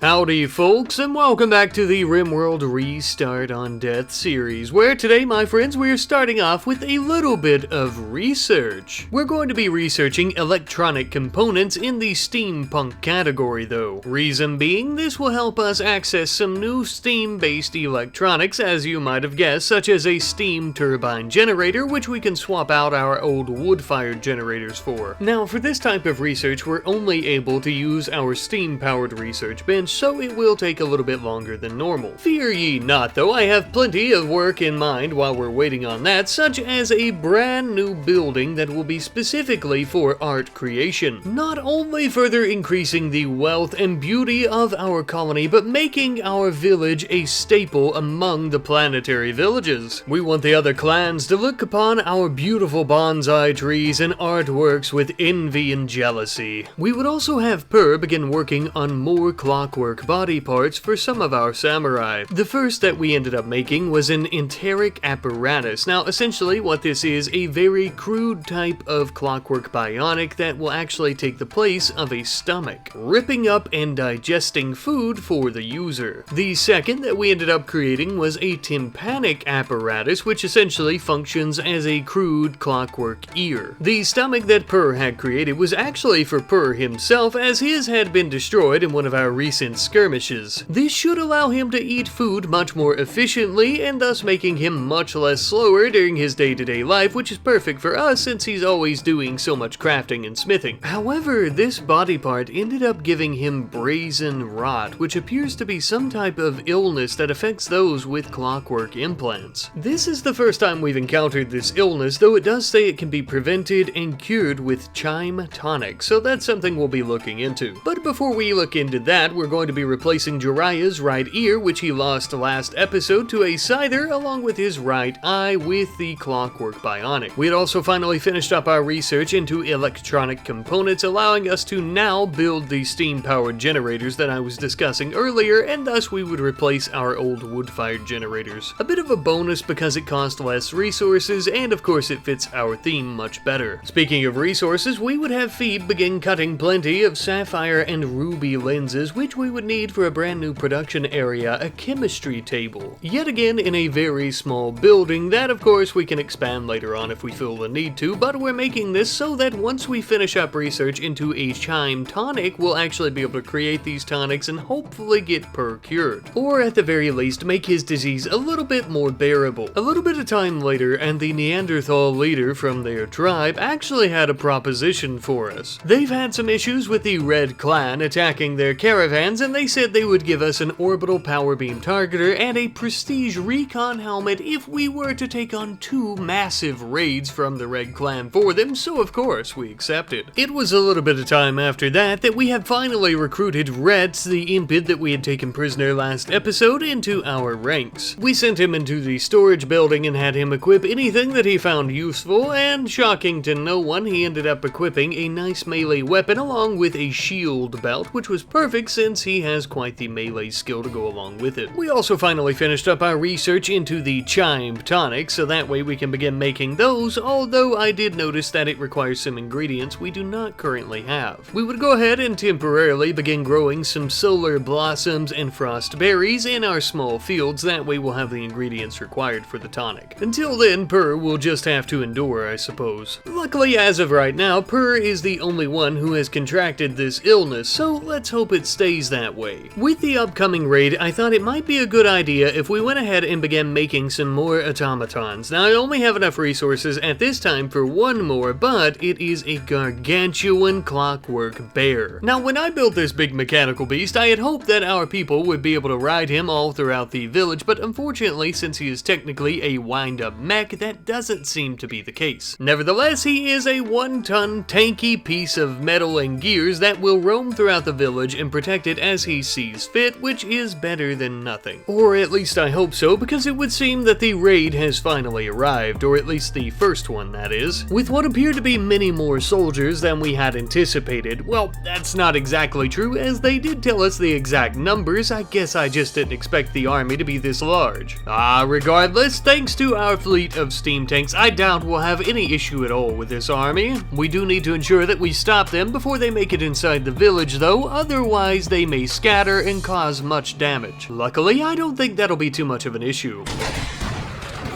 Howdy folks, and welcome back to the RimWorld Restart on Death series, where today, my friends, we are starting off with a little bit of research. We're going to be researching electronic components in the Steampunk category though. Reason being, this will help us access some new steam-based electronics, as you might have guessed, such as a steam turbine generator, which we can swap out our old wood-fired generators for. Now, for this type of research, we're only able to use our steam-powered research bench, so it will take a little bit longer than normal. Fear ye not though, I have plenty of work in mind while we're waiting on that, such as a brand new building that will be specifically for art creation. Not only further increasing the wealth and beauty of our colony, but making our village a staple among the planetary villages. We want the other clans to look upon our beautiful bonsai trees and artworks with envy and jealousy. We would also have Per begin working on more clockwork body parts for some of our samurai. The first that we ended up making was an enteric apparatus. Now, essentially what this is a very crude type of clockwork bionic that will actually take the place of a stomach, ripping up and digesting food for the user. The second that we ended up creating was a tympanic apparatus, which essentially functions as a crude clockwork ear. The stomach that Per had created was actually for Per himself, as his had been destroyed in one of our recent skirmishes. This should allow him to eat food much more efficiently and thus making him much less slower during his day-to-day life, which is perfect for us since he's always doing so much crafting and smithing. However, this body part ended up giving him brazen rot, which appears to be some type of illness that affects those with clockwork implants. This is the first time we've encountered this illness, though it does say it can be prevented and cured with chime tonic, so that's something we'll be looking into. But before we look into that, we're going to be replacing Jiraiya's right ear, which he lost last episode, to a scyther, along with his right eye with the clockwork bionic. We had also finally finished up our research into electronic components, allowing us to now build the steam-powered generators that I was discussing earlier, and thus we would replace our old wood-fired generators. A bit of a bonus because it cost less resources, and of course it fits our theme much better. Speaking of resources, we would have Phoebe begin cutting plenty of sapphire and ruby lenses, which we would need for a brand new production area, a chemistry table. Yet again in a very small building that of course we can expand later on if we feel the need to, but we're making this so that once we finish up research into a chime tonic, we'll actually be able to create these tonics and hopefully get Per cured. Or at the very least make his disease a little bit more bearable. A little bit of time later and the Neanderthal leader from their tribe actually had a proposition for us. They've had some issues with the Red Clan attacking their caravans, and they said they would give us an orbital power beam targeter and a prestige recon helmet if we were to take on 2 massive raids from the Red Clan for them, so of course we accepted. It was a little bit of time after that that we had finally recruited Retz, the impid that we had taken prisoner last episode, into our ranks. We sent him into the storage building and had him equip anything that he found useful, and shocking to no one, he ended up equipping a nice melee weapon along with a shield belt, which was perfect since he has quite the melee skill to go along with it. We also finally finished up our research into the chime tonic, so that way we can begin making those, although I did notice that it requires some ingredients we do not currently have. We would go ahead and temporarily begin growing some solar blossoms and frost berries in our small fields, that way we'll have the ingredients required for the tonic. Until then, Per will just have to endure, I suppose. Luckily, as of right now, Per is the only one who has contracted this illness, so let's hope it stays that way. With the upcoming raid, I thought it might be a good idea if we went ahead and began making some more automatons. Now, I only have enough resources at this time for one more, but it is a gargantuan clockwork bear. Now, when I built this big mechanical beast, I had hoped that our people would be able to ride him all throughout the village, but unfortunately, since he is technically a wind-up mech, that doesn't seem to be the case. Nevertheless, he is a 1-ton tanky piece of metal and gears that will roam throughout the village and protect it as he sees fit, which is better than nothing. Or at least I hope so, because it would seem that the raid has finally arrived, or at least the first one, that is. With what appear to be many more soldiers than we had anticipated. Well, that's not exactly true, as they did tell us the exact numbers. I guess I just didn't expect the army to be this large. Regardless, thanks to our fleet of steam tanks, I doubt we'll have any issue at all with this army. We do need to ensure that we stop them before they make it inside the village though, otherwise they may scatter and cause much damage. Luckily, I don't think that'll be too much of an issue.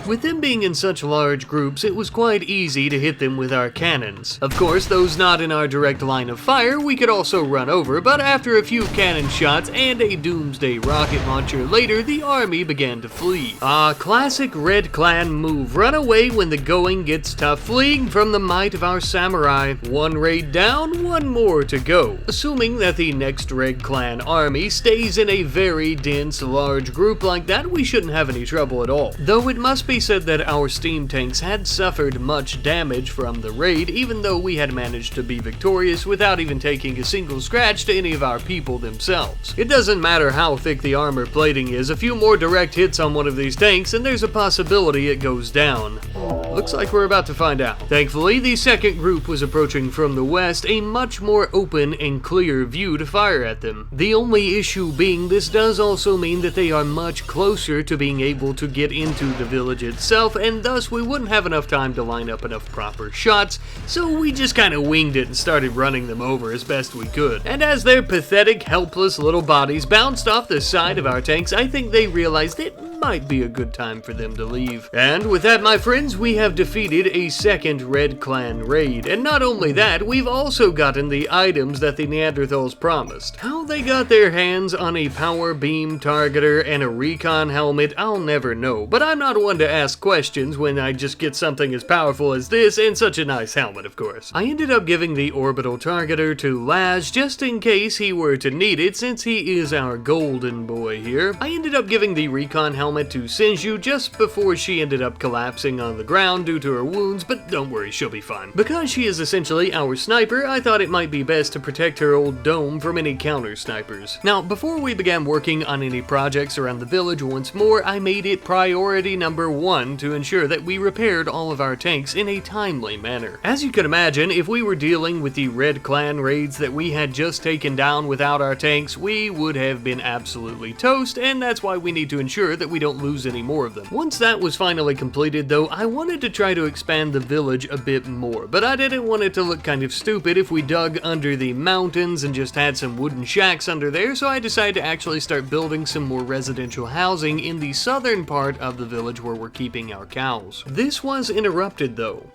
With them being in such large groups, it was quite easy to hit them with our cannons. Of course, those not in our direct line of fire we could also run over, but after a few cannon shots and a doomsday rocket launcher later, the army began to flee. Classic Red Clan move. Run away when the going gets tough, fleeing from the might of our samurai. One raid down, one more to go. Assuming that the next Red Clan army stays in a very dense, large group like that, we shouldn't have any trouble at all. Though it must be said that our steam tanks had suffered much damage from the raid, even though we had managed to be victorious without even taking a single scratch to any of our people themselves. It doesn't matter how thick the armor plating is, a few more direct hits on one of these tanks and there's a possibility it goes down. Looks like we're about to find out. Thankfully, the second group was approaching from the west, a much more open and clear view to fire at them. The only issue being this does also mean that they are much closer to being able to get into the village itself, and thus we wouldn't have enough time to line up enough proper shots, so we just kind of winged it and started running them over as best we could. And as their pathetic, helpless little bodies bounced off the side of our tanks, I think they realized it might be a good time for them to leave. And with that, my friends, we have defeated a second Red Clan raid. And not only that, we've also gotten the items that the Neanderthals promised. How they got their hands on a power beam targeter and a recon helmet, I'll never know. But I'm not one to ask questions when I just get something as powerful as this and such a nice helmet, of course. I ended up giving the orbital targeter to Laz just in case he were to need it, since he is our golden boy here. I ended up giving the recon helmet to Sinju just before she ended up collapsing on the ground due to her wounds, but don't worry, she'll be fine. Because she is essentially our sniper, I thought it might be best to protect her old dome from any counter snipers. Now, before we began working on any projects around the village once more, I made it priority number 1 to ensure that we repaired all of our tanks in a timely manner. As you can imagine, if we were dealing with the Red Clan raids that we had just taken down without our tanks, we would have been absolutely toast, and that's why we need to ensure that we don't lose any more of them. Once that was finally completed though, I wanted to try to expand the village a bit more, but I didn't want it to look kind of stupid if we dug under the mountains and just had some wooden shacks under there, so I decided to actually start building some more residential housing in the southern part of the village where we're keeping our cows. This was interrupted though.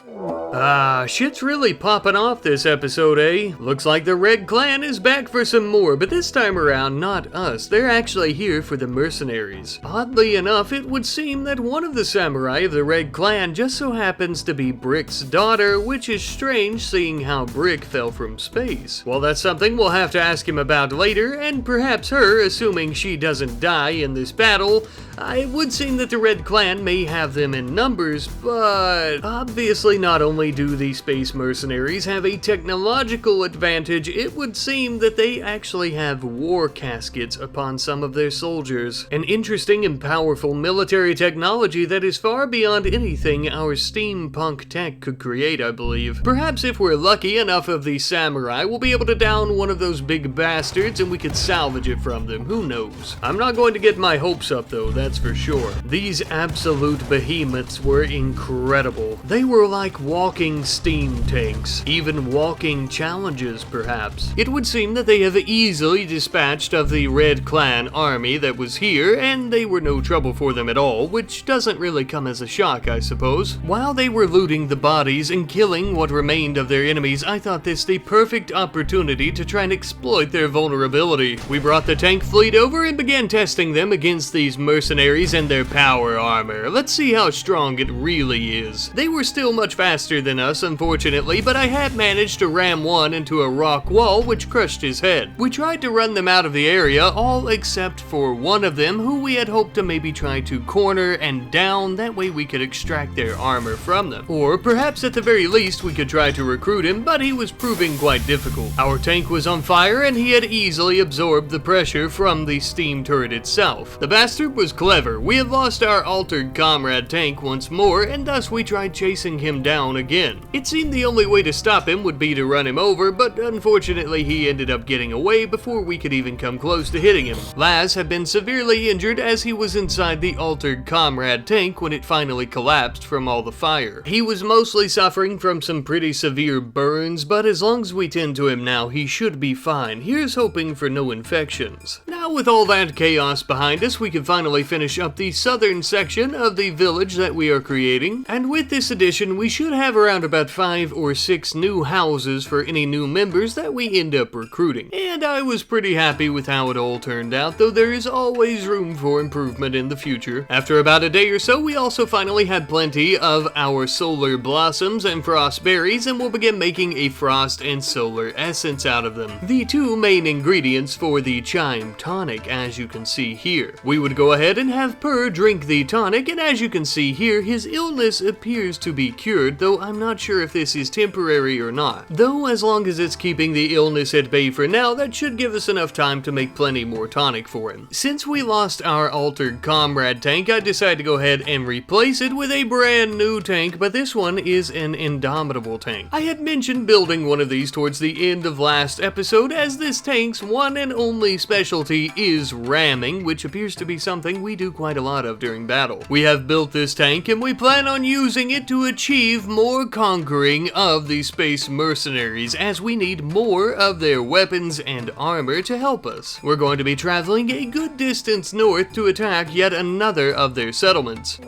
Shit's really popping off this episode, eh? Looks like the Red Clan is back for some more, but this time around, not us. They're actually here for the mercenaries. Oddly enough, it would seem that one of the samurai of the Red Clan just so happens to be Brick's daughter, which is strange seeing how Brick fell from space. Well, that's something we'll have to ask him about later, and perhaps her, assuming she doesn't die in this battle. It would seem that the Red Clan may have them in numbers, but obviously not only do the space mercenaries have a technological advantage, it would seem that they actually have Warcaskets upon some of their soldiers. An interesting and powerful military technology that is far beyond anything our steampunk tech could create, I believe. Perhaps if we're lucky, enough of the samurai will be able to down one of those big bastards and we could salvage it from them, who knows. I'm not going to get my hopes up though, that's for sure. These absolute behemoths were incredible. They were like walking steam tanks, even walking challenges perhaps. It would seem that they have easily dispatched of the Red Clan army that was here, and they were no trouble for them at all, which doesn't really come as a shock, I suppose. While they were looting the bodies and killing what remained of their enemies, I thought this the perfect opportunity to try and exploit their vulnerability. We brought the tank fleet over and began testing them against these mercenaries and their power armor. Let's see how strong it really is. They were still much faster than us, unfortunately, but I had managed to ram one into a rock wall which crushed his head. We tried to run them out of the area, all except for one of them who we had hoped to maybe try to corner and down, that way we could extract their armor from them. Or perhaps at the very least we could try to recruit him, but he was proving quite difficult. Our tank was on fire and he had easily absorbed the pressure from the steam turret itself. The bastard was clever. We had lost our altered comrade tank once more, and thus we tried chasing him down again. It seemed the only way to stop him would be to run him over, but unfortunately he ended up getting away before we could even come close to hitting him. Laz had been severely injured as he was in inside the altered comrade tank when it finally collapsed from all the fire. He was mostly suffering from some pretty severe burns, but as long as we tend to him now, he should be fine. Here's hoping for no infections. Now with all that chaos behind us, we can finally finish up the southern section of the village that we are creating, and with this addition we should have around about 5 or 6 new houses for any new members that we end up recruiting. And I was pretty happy with how it all turned out, though there is always room for improvement in the future. After about a day or so, we also finally had plenty of our solar blossoms and frost berries, and we'll begin making a frost and solar essence out of them. The two main ingredients for the chime tonic, as you can see here. We would go ahead and have Purr drink the tonic, and as you can see here, his illness appears to be cured, though I'm not sure if this is temporary or not. Though as long as it's keeping the illness at bay for now, that should give us enough time to make plenty more tonic for him. Since we lost our altered comrade tank, I decided to go ahead and replace it with a brand new tank, but this one is an indomitable tank. I had mentioned building one of these towards the end of last episode, as this tank's one and only specialty is ramming, which appears to be something we do quite a lot of during battle. We have built this tank and we plan on using it to achieve more conquering of the space mercenaries, as we need more of their weapons and armor to help us. We're going to be traveling a good distance north to attack yet another of their settlements.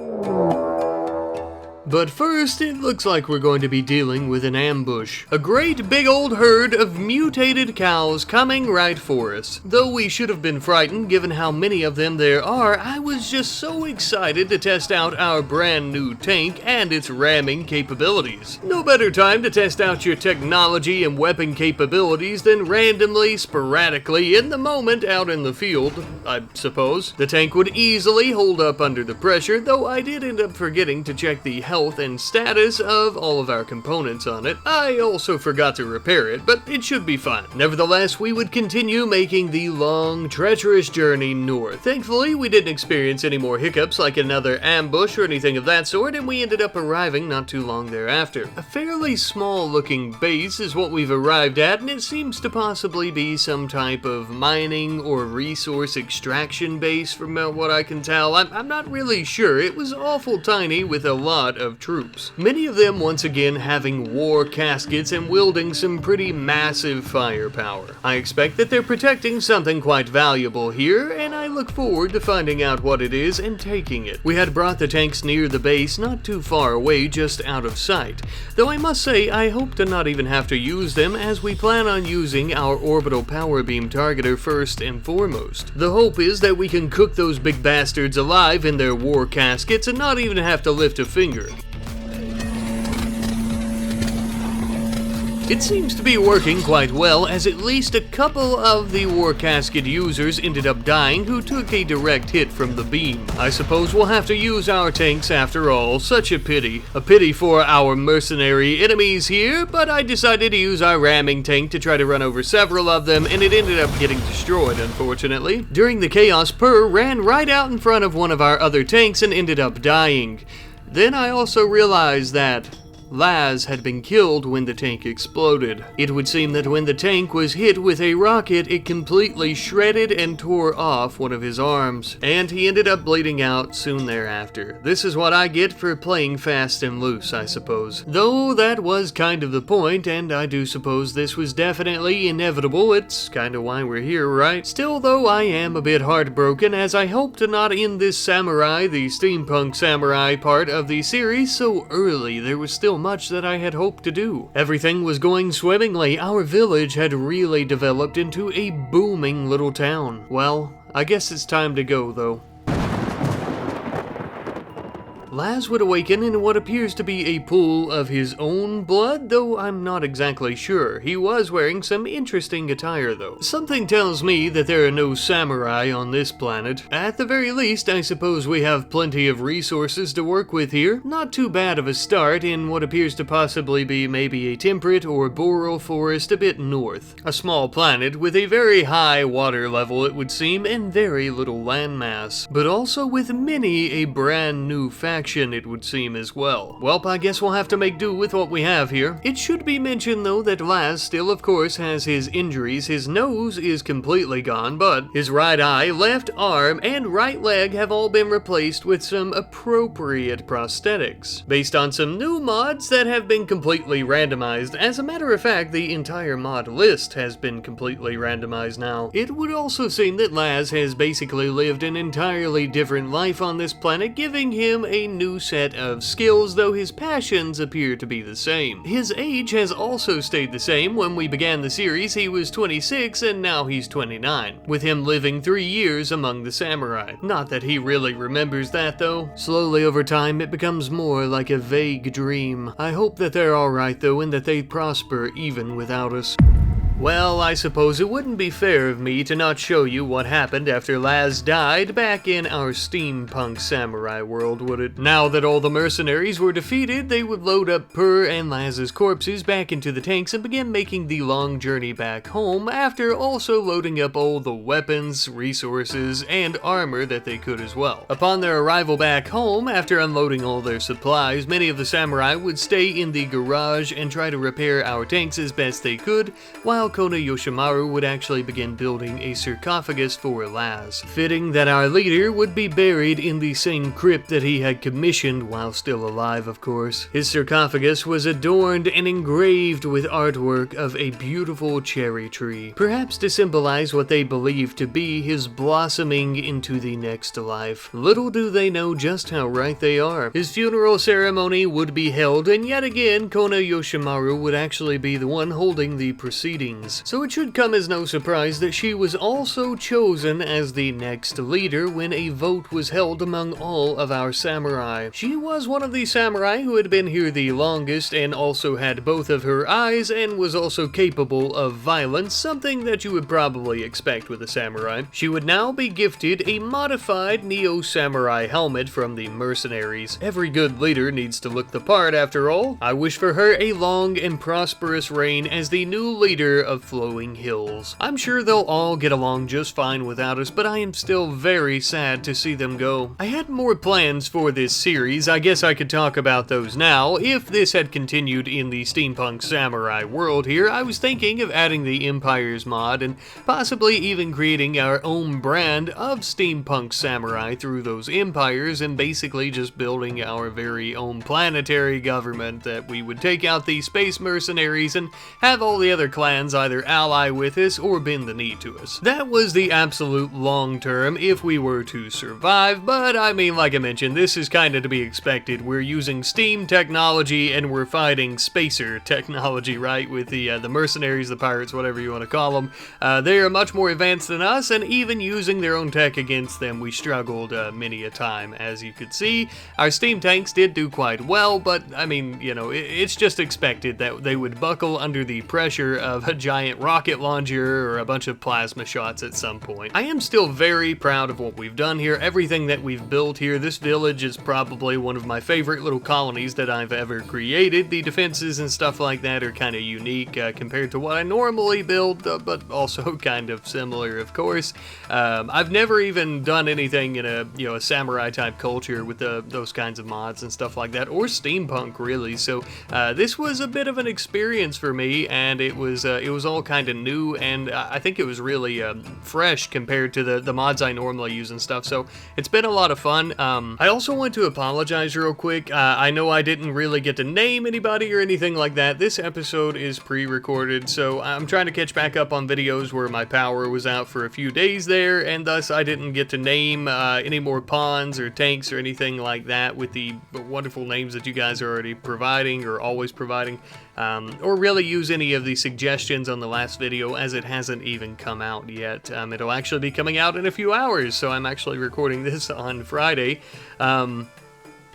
But first, it looks like we're going to be dealing with an ambush. A great big old herd of mutated cows coming right for us. Though we should have been frightened given how many of them there are, I was just so excited to test out our brand new tank and its ramming capabilities. No better time to test out your technology and weapon capabilities than randomly, sporadically, in the moment out in the field, I suppose. The tank would easily hold up under the pressure, though I did end up forgetting to check the health and status of all of our components on it. I also forgot to repair it, but it should be fine. Nevertheless, we would continue making the long, treacherous journey north. Thankfully, we didn't experience any more hiccups like another ambush or anything of that sort, and we ended up arriving not too long thereafter. A fairly small-looking base is what we've arrived at, and it seems to possibly be some type of mining or resource extraction base from what I can tell. I'm not really sure. It was awful tiny with a lot of troops. Many of them once again having Warcaskets and wielding some pretty massive firepower. I expect that they're protecting something quite valuable here, and I look forward to finding out what it is and taking it. We had brought the tanks near the base, not too far away, just out of sight. Though I must say, I hope to not even have to use them, as we plan on using our orbital power beam targeter first and foremost. The hope is that we can cook those big bastards alive in their Warcaskets and not even have to lift a finger. It seems to be working quite well, as at least a couple of the Warcasket users ended up dying who took a direct hit from the beam. I suppose we'll have to use our tanks after all. Such a pity. A pity for our mercenary enemies here, but I decided to use our ramming tank to try to run over several of them, and it ended up getting destroyed, unfortunately. During the chaos, Purr ran right out in front of one of our other tanks and ended up dying. Then I also realized that Laz had been killed when the tank exploded. It would seem that when the tank was hit with a rocket, it completely shredded and tore off one of his arms, and he ended up bleeding out soon thereafter. This is what I get for playing fast and loose, I suppose. Though that was kind of the point, and I do suppose this was definitely inevitable. It's kind of why we're here, right? Still, though, I am a bit heartbroken, as I hope to not end this samurai, the steampunk samurai part of the series, so early. There was still much that I had hoped to do. Everything was going swimmingly. Our village had really developed into a booming little town. Well, I guess it's time to go, though. Laz would awaken in what appears to be a pool of his own blood, though I'm not exactly sure. He was wearing some interesting attire, though. Something tells me that there are no samurai on this planet. At the very least, I suppose we have plenty of resources to work with here. Not too bad of a start in what appears to possibly be maybe a temperate or boreal forest a bit north. A small planet with a very high water level, it would seem, and very little landmass, but also with many a brand new faction action, it would seem, as well. Well, I guess we'll have to make do with what we have here. It should be mentioned, though, that Laz still, of course, has his injuries. His nose is completely gone, but his right eye, left arm, and right leg have all been replaced with some appropriate prosthetics, based on some new mods that have been completely randomized. As a matter of fact, the entire mod list has been completely randomized now. It would also seem that Laz has basically lived an entirely different life on this planet, giving him a new set of skills, though his passions appear to be the same. His age has also stayed the same. When we began the series, he was 26, and now he's 29, with him living 3 years among the samurai. Not that he really remembers that, though. Slowly over time, it becomes more like a vague dream. I hope that they're alright, though, and that they prosper even without us. Well, I suppose it wouldn't be fair of me to not show you what happened after Laz died back in our steampunk samurai world, would it? Now that all the mercenaries were defeated, they would load up Per and Laz's corpses back into the tanks and begin making the long journey back home, after also loading up all the weapons, resources, and armor that they could as well. Upon their arrival back home, after unloading all their supplies, many of the samurai would stay in the garage and try to repair our tanks as best they could, while Kona Yoshimaru would actually begin building a sarcophagus for Laz. Fitting that our leader would be buried in the same crypt that he had commissioned while still alive, of course. His sarcophagus was adorned and engraved with artwork of a beautiful cherry tree, perhaps to symbolize what they believed to be his blossoming into the next life. Little do they know just how right they are. His funeral ceremony would be held, and yet again, Kona Yoshimaru would actually be the one holding the proceedings. So it should come as no surprise that she was also chosen as the next leader when a vote was held among all of our samurai. She was one of the samurai who had been here the longest and also had both of her eyes and was also capable of violence, something that you would probably expect with a samurai. She would now be gifted a modified Neo-Samurai helmet from the Mercenaries. Every good leader needs to look the part, after all. I wish for her a long and prosperous reign as the new leader of Flowing Hills. I'm sure they'll all get along just fine without us, but I am still very sad to see them go. I had more plans for this series. I guess I could talk about those now. If this had continued in the Steampunk Samurai world here, I was thinking of adding the Empires mod and possibly even creating our own brand of Steampunk Samurai through those empires, and basically just building our very own planetary government that we would take out the space mercenaries and have all the other clans either ally with us or bend the knee to us. That was the absolute long term if we were to survive, but I mean, like I mentioned, this is kind of to be expected. We're using steam technology and we're fighting spacer technology, right? With the mercenaries, the pirates, whatever you want to call them. They are much more advanced than us, and even using their own tech against them, we struggled many a time. As you could see, our steam tanks did do quite well, but I mean, you know, it's just expected that they would buckle under the pressure of a giant rocket launcher or a bunch of plasma shots at some point. I am still very proud of what we've done here, everything that we've built here. This village is probably one of my favorite little colonies that I've ever created. The defenses and stuff like that are kind of unique compared to what I normally build, but also kind of similar, of course. I've never even done anything in a samurai type culture with those kinds of mods and stuff like that, or steampunk really. So this was a bit of an experience for me, and it was all kind of new, and I think it was really fresh compared to the mods I normally use and stuff, so it's been a lot of fun. I also want to apologize real quick. I know I didn't really get to name anybody or anything like that. This episode is pre-recorded, so I'm trying to catch back up on videos where my power was out for a few days there, and thus I didn't get to name any more pawns or tanks or anything like that with the wonderful names that you guys are already providing or always providing. Or really use any of the suggestions on the last video, as it hasn't even come out yet. It'll actually be coming out in a few hours, so I'm actually recording this on Friday.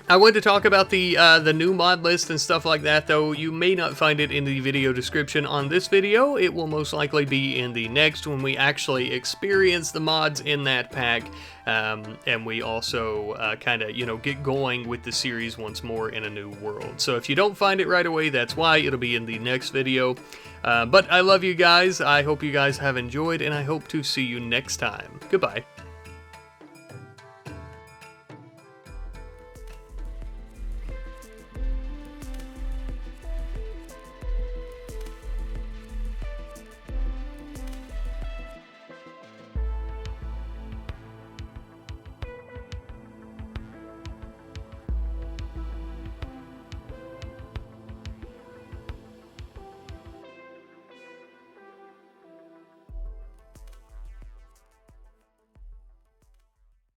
I wanted to talk about the new mod list and stuff like that, though you may not find it in the video description on this video. It will most likely be in the next, when we actually experience the mods in that pack. And we also kind of, get going with the series once more in a new world. So if you don't find it right away, that's why. It'll be in the next video. But I love you guys. I hope you guys have enjoyed, and I hope to see you next time. Goodbye.